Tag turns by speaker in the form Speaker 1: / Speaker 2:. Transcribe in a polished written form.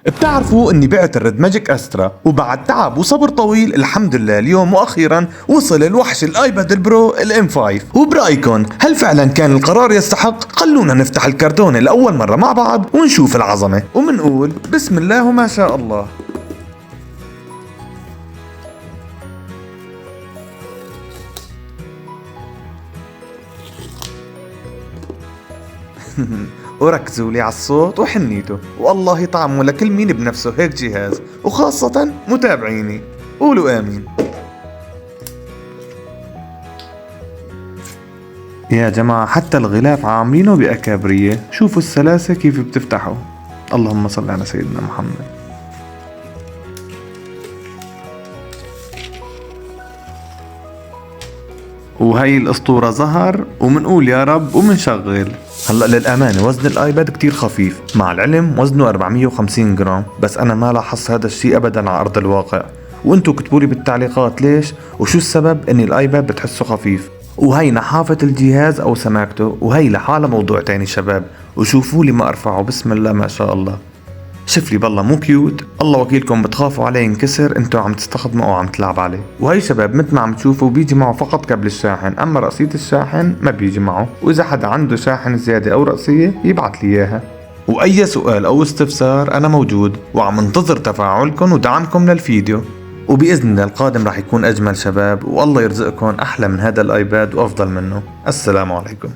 Speaker 1: بتعرفوا اني بعت الريد ماجيك استرا، وبعد تعب وصبر طويل الحمد لله اليوم واخيرا وصل الوحش الايباد البرو الام 5. وبرايكم هل فعلا كان القرار يستحق؟ خلونا نفتح الكرتونة لاول مرة مع بعض ونشوف العظمة، ومنقول بسم الله وما شاء الله. وركزوا لي على الصوت وحنيته، والله طعمه لكل مين بنفسه هيك جهاز، وخاصة متابعيني. قولوا آمين. يا جماعة حتى الغلاف عاملينه بأكابرية، شوفوا السلاسة كيف بتفتحوا. اللهم صل على سيدنا محمد. وهي الاسطورة ظهر ومنقول يا رب ومنشغل. هلا للأمانة وزن الايباد كتير خفيف، مع العلم وزنه 450 جرام، بس انا ما لاحظت هذا الشيء ابدا على ارض الواقع. وانتو كتبولي بالتعليقات ليش وشو السبب اني الايباد بتحسه خفيف. وهي نحافة الجهاز او سماكته، وهي لحالها موضوع تاني شباب. وشوفوا لي ما ارفعه، بسم الله ما شاء الله. شوف لي بالله مو كيوت؟ الله وكيلكم بتخافوا عليه ينكسر انتوا عم تستخدموا او عم تلعب عليه. وهي شباب مثل ما عم تشوفوا بيجي معه فقط كابل الشاحن، اما رأسية الشاحن ما بيجي معه، واذا حدا عنده شاحن زيادة او رأسية يبعت لي اياها. واي سؤال او استفسار انا موجود وعم انتظر تفاعلكم ودعمكم للفيديو. وبإذن الله القادم راح يكون أجمل شباب، والله يرزقكم أحلى من هذا الآيباد وأفضل منه. السلام عليكم.